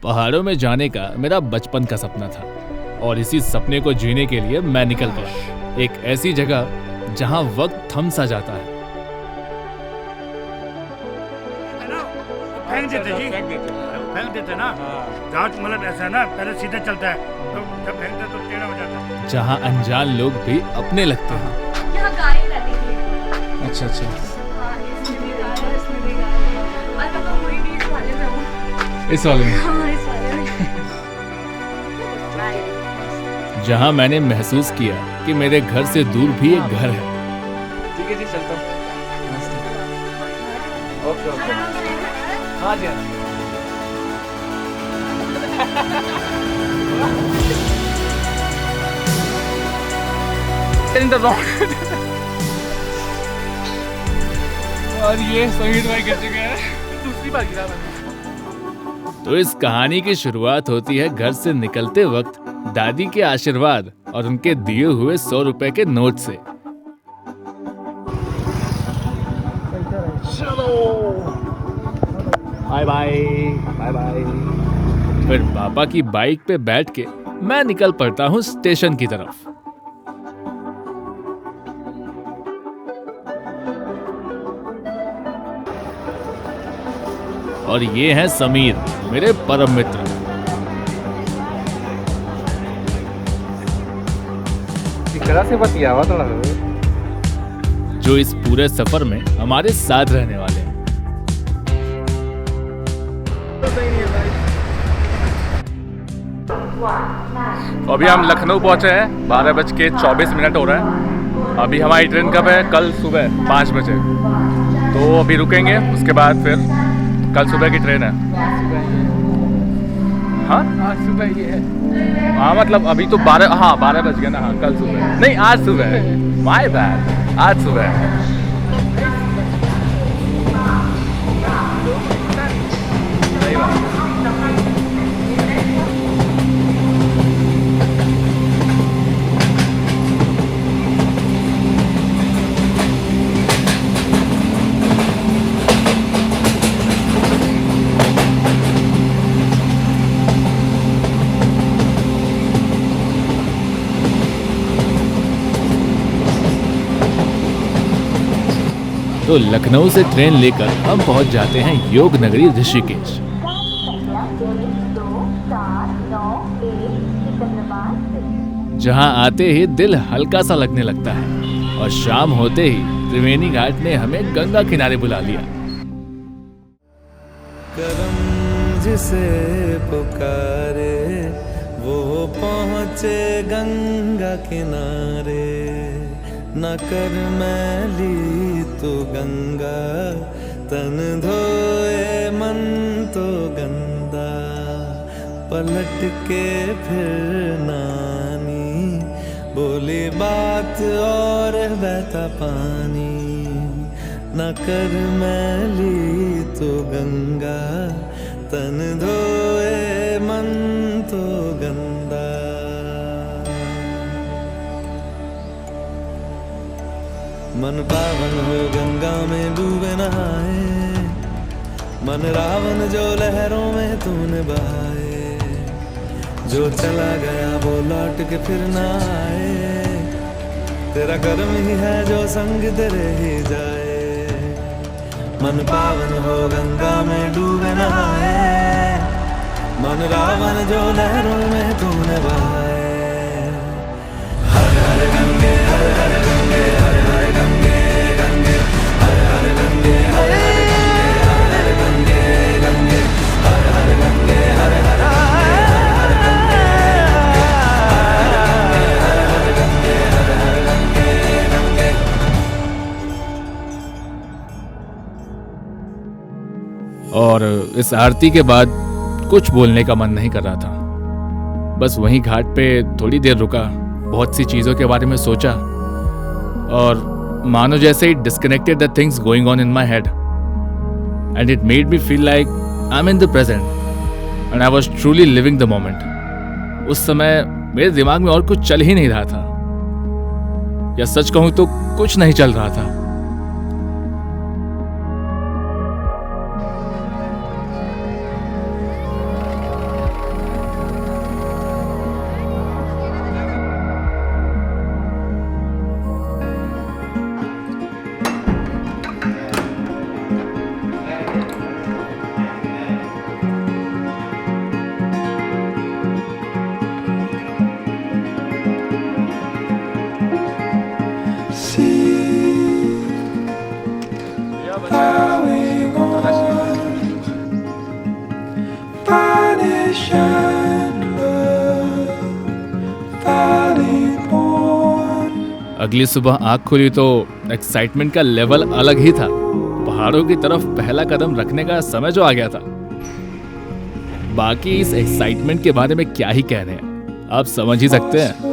पहाड़ों में जाने का मेरा बचपन का सपना था और इसी सपने को जीने के लिए मैं निकल पड़ा। एक ऐसी जगह जहां वक्त थम सा जाता है। फेंक देते जी, फेंक देते ना। जहाज मतलब ऐसा है ना, पहले सीधे चलता है तो जब फेंकते तो टेढ़ा हो जाता है। जहां अनजान लोग भी अपने लगते हैं। यहाँ गाय रहती थी। अच्छा। हाँ, इसमें भी गाय है, इसमें भी गाय है। और मैं तो हुई नहीं इस वाले में हूँ। इस वाले में? हाँ, इस वाले में। जहां मैंने महसूस किया कि मेरे घर से दूर भी एक घर है। ठीक है जी, चलता हूँ। ओके। हाँ जी। और ये समीर भाई कर चुके हैं। दूसरी बार गिरा मैंने। तो इस कहानी की शुरुआत होती है घर से निकलते वक्त दादी के आशीर्वाद और उनके दिए हुए 100 रुपए के नोट से। Bye bye bye bye. फिर पापा की बाइक पे बैठ के मैं निकल पड़ता हूँ स्टेशन की तरफ। और ये है समीर, मेरे परम मित्र। से बतिया हुआ थोड़ा जो इस पूरे सफर में हमारे साथ रहने वाले हैं। अभी हम लखनऊ पहुंचे हैं। 12:24 हो रहा है। अभी हमारी ट्रेन कब है? कल सुबह 5 बजे। तो अभी रुकेंगे, उसके बाद फिर कल सुबह की ट्रेन है। हाँ, आज सुबह ये है। हाँ, मतलब अभी तो 12 बज गए ना। हाँ, कल सुबह नहीं, आज सुबह है। माय बैड, आज सुबह है। सही बात। तो लखनऊ से ट्रेन लेकर हम पहुंच जाते हैं योग नगरी ऋषिकेश। जहां आते ही दिल हल्का सा लगने लगता है और शाम होते ही त्रिवेणी घाट ने हमें गंगा किनारे बुला लिया। करम जिसे पुकारे वो पहुँचे गंगा किनारे। न कर मैली तो गंगा, तन धोए मन तो गंदा। पलट के फिर नानी बोली बात और बहता पानी। न कर मैली तो गंगा, तन धोए मन तो गंदा। मन पावन हो गंगा में डूबे नहाए। मन रावण जो लहरों में तूने बहाए। जो चला गया वो लौट के फिर ना आए। तेरा कर्म ही है जो संग तेरे ही जाए। मन पावन हो गंगा में डूबे नहाए। मन रावण जो लहरों में तूने बहाए। हर हर गंगे, हर हर गंगे, हर हर गंगे गंगे, हर हर गंगे, हर हर गंगे, हर हर गंगे गंगे, हर हर गंगे, हर हर गंगे, हर हर गंगे गंगे। और इस आरती के बाद कुछ बोलने का मन नहीं कर रहा था। बस वहीं घाट पे थोड़ी देर रुका, बहुत सी चीजों के बारे में सोचा और मानो जैसे ही disconnected the things going on in my head and it made me feel like I am in the present and I was truly living the moment. उस समय मेरे दिमाग में और कुछ चल ही नहीं रहा था, या सच कहूं तो कुछ नहीं चल रहा था। अगली सुबह आँख खुली तो एक्साइटमेंट का लेवल अलग ही था। पहाड़ों की तरफ पहला कदम रखने का समय जो आ गया था। बाकी इस एक्साइटमेंट के बारे में क्या ही कहने हैं, आप समझ ही सकते हैं।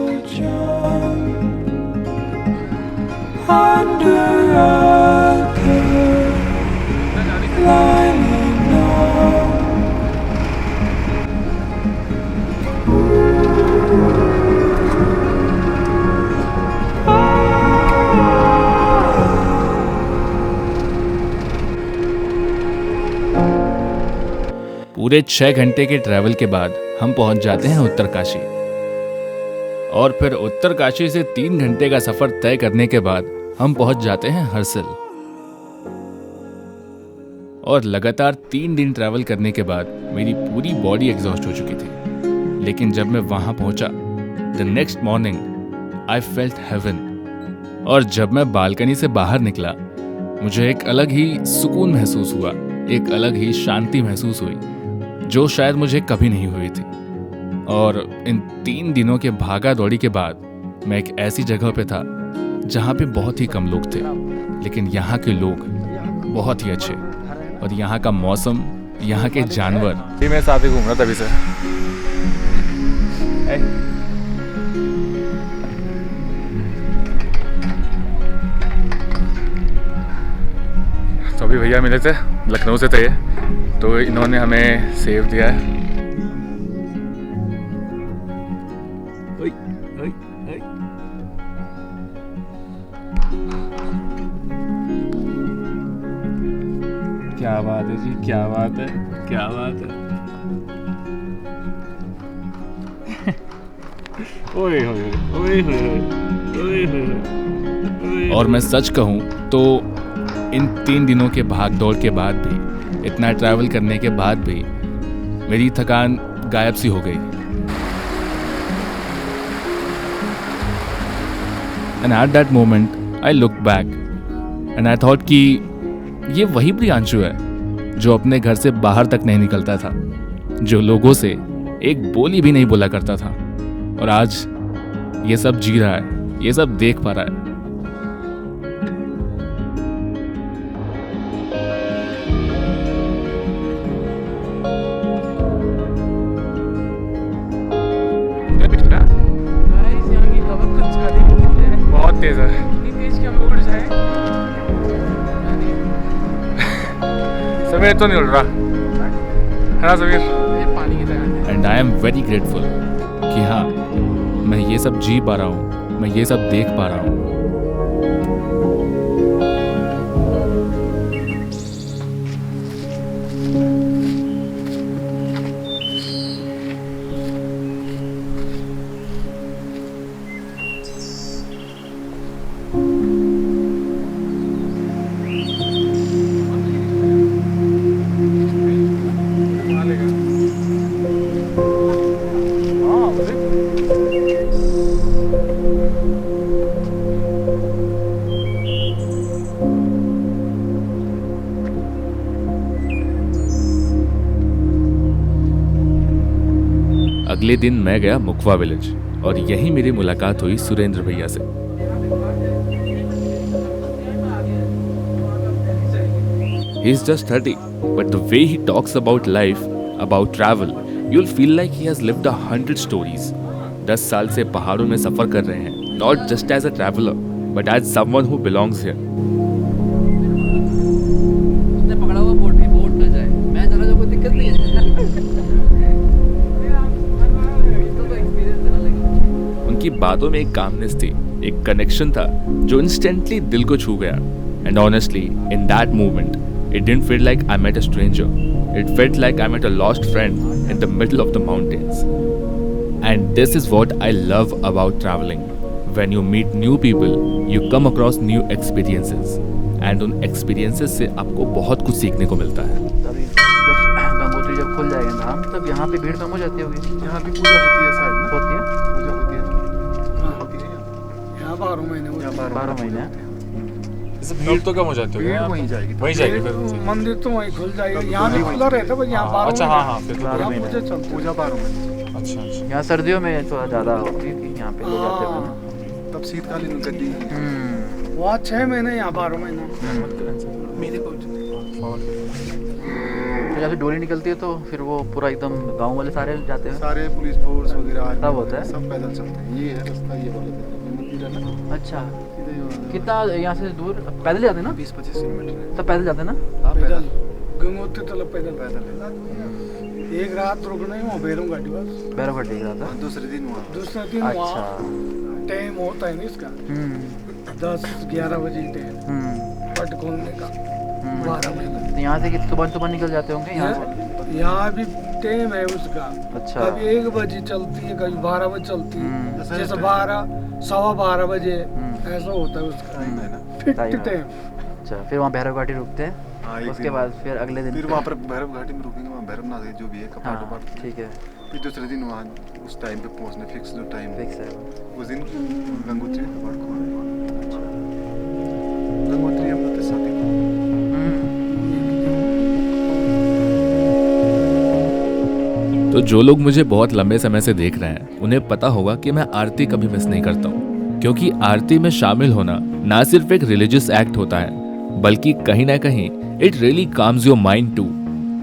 पूरे 6 घंटे के ट्रैवल के बाद हम पहुंच जाते हैं उत्तरकाशी। और फिर उत्तरकाशी से 3 घंटे का सफर तय करने के बाद हम पहुंच जाते हैं हर्सिल। और लगातार 3 दिन ट्रैवल करने के बाद मेरी पूरी बॉडी एग्जॉस्ट हो चुकी थी। लेकिन जब मैं वहां पहुंचा, the next morning I felt heaven. और जब मैं बालकनी से बाहर निकला, मुझे एक अलग ही सुकून महसूस हुआ, एक अलग ही शांति महसूस हुई, जो शायद मुझे कभी नहीं हुई थी। और इन 3 दिनों के भागा दौड़ी के बाद मैं एक ऐसी जगह पे था जहाँ पे बहुत ही कम लोग थे, लेकिन यहाँ के लोग बहुत ही अच्छे, और यहाँ का मौसम, यहाँ के जानवर। जी मैं साथ ही घूम रहा तभी से। तो अभी भैया मिले थे, लखनऊ से थे, तो इन्होंने हमें सेव दिया है। क्या बात है जी, क्या बात है, क्या बात है। ओए होए, ओए होए, ओए होए। और मैं सच कहूँ तो इन 3 दिनों के भाग दौड़ के बाद भी, इतना ट्रैवल करने के बाद भी मेरी थकान गायब सी हो गई। And at that moment I look back and I thought कि ये वही प्रियांशु है जो अपने घर से बाहर तक नहीं निकलता था, जो लोगों से एक बोली भी नहीं बोला करता था, और आज ये सब जी रहा है, ये सब देख पा रहा है। बहुत तेज है। समीर तो नहीं उड़ रहा है ना Sameer? And I am very grateful कि हाँ, मैं ये सब जी पा रहा हूँ, मैं ये सब देख पा रहा हूँ। अगले दिन मैं गया मुखवा विलेज, और यहीं मेरी मुलाकात हुई सुरेंद्र भैया से। He is just 30, but the way he talks about life, about travel, you'll feel like he has lived 100 stories. 10 साल से पहाड़ों में सफर कर रहे हैं, not just as a traveler, but as someone who belongs here. उसने पकड़ा हुआ बोट भी बोट न जाए, मैं चला जाऊँ, कोई दिक्कत नहीं है। उनकी बातों में एक कामनेस थी, एक कनेक्शन था जो इंस्टेंटली दिल को छू गया। And honestly in that moment it didn't feel like I met a stranger, it felt like I met a lost friend in the middle of the mountains. And this is what I love about travelling. When you meet new people, you come across new experiences, and उन experiences से आपको बहुत कुछ सीखने को मिलता है। तभी जब गंगोत्री जब खुल जाएगा धाम, तब यहाँ पे भीड़ कम हो जाती होगी। यहाँ भी पूजा होती है शायद, होती है पूजा होती है। हाँ होती है, यहाँ 12 महीने 12 महीने। इसे भीड़ तो कम हो जाती भीड़ होगी वहीं जाएगी। वहीं जाएगी फिर मंदिर तो वहीं खुल जाएगा, यहाँ भी खुला रहता है, बस यहाँ 12 अच्छा हाँ हाँ फिर तो यहाँ महीने। पूजा चलती है। पूजा 12 महीने। अच्छा अच्छा यहाँ सर्दियों में थोड़ा ज़्यादा होती है, यहाँ पे लोग आते हैं ना। तब शीतकालीन गड्डी वहाँ 6 महीने, यहाँ 12 महीना। मेरे को तो जब से डोली निकलती है तो फिर वो पूरा एकदम गांव वाले सारे जाते हैं। सारे पुलिस फोर्स वगैरह आर्मी सब होता है? सब पैदल चलते हैं। ये है रास्ता, ये वाला मंदिर है ना, अच्छा, सीधे ही वहाँ- कितना यहाँ से दूर पैदल जाते हैं ना? 20-25 किलोमीटर है। सब पैदल जाते हैं ना? हाँ पैदल पैदल गंगोत्री तलब पैदल पैदल है। एक रात रुकना ही वहाँ बैरों गाड़ी बस, बैरों का टेक रहा था। दूसरे दिन वहाँ दूसरा दिन अच्छा। वहाँ टाइम होता है ना इसका, हम्म 10-11 बजे टाइम हम्म पट खोलने का, हम्म। 12 महीना। तो यहाँ से कितने सुबह सुबह निकल जाते होंगे यहाँ से? यहाँ भी टाइम है उसका, अच्छा। कभी 1 बजे चलती है, कभी 12 बजे चलती है, जैसे टाइम। 12, 12:15 बजे हम्म। ऐसा होता है उसका टाइम है ना। फिक्स टाइम है। टाइम। अच्छा, फिर वहाँ भैरव घाटी रुकते हैं, हाँ, एक उसके दिन। बाद फिर अगले दिन फिर वहाँ पर भैरव घाटी में रुकेंगे, वहाँ भैरव नाथ जो भी है कपाट हाँ वपाट। ठीक है, फिर दूसरे दिन वहाँ उस टाइम पे पहुँचना, फिक्स जो टाइम है फिक्स है। उस दिन गंगोत्री का कपाट खोलना। गंगोत्री हम लोग साथ ही तो जो लोग मुझे बहुत लंबे समय से देख रहे हैं उन्हें पता होगा कि मैं आरती कभी मिस नहीं करता हूँ, क्योंकि आरती में शामिल होना ना सिर्फ एक रिलीजियस एक्ट होता है बल्कि कहीं ना कहीं it really calms your mind too.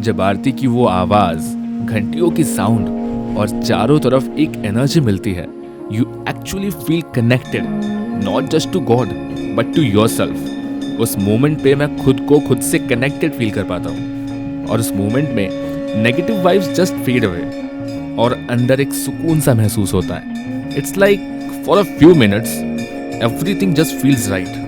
जब आरती की वो आवाज, घंटियों की साउंड और चारों तरफ एक एनर्जी मिलती है, you actually feel connected not just to God but to yourself. उस मोमेंट पे मैं खुद को खुद से कनेक्टेड फील कर पाता हूँ और उस मोमेंट में negative vibes just fade away और अंदर एक सुकून सा महसूस होता है। It's like for a few minutes everything just feels right.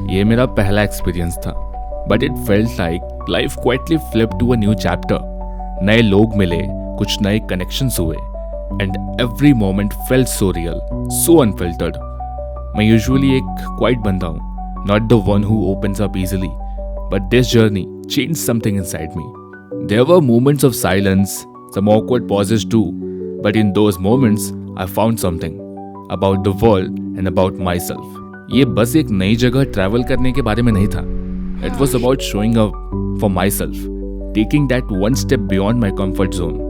ये मेरा पहला एक्सपीरियंस था, but it felt like life quietly flipped to a new chapter. नए लोग मिले, कुछ नए कनेक्शंस हुए and every moment felt so real, so unfiltered. मैं यूजुअली एक क्वाइट बंदा हूँ, not the one who opens up easily, but this journey changed something inside me. There were moments of silence, some awkward pauses too, but in those moments I found something about the world and about myself. ये बस एक नई जगह travel करने के बारे में नहीं था. It was about showing up for myself, taking that one step beyond my comfort zone.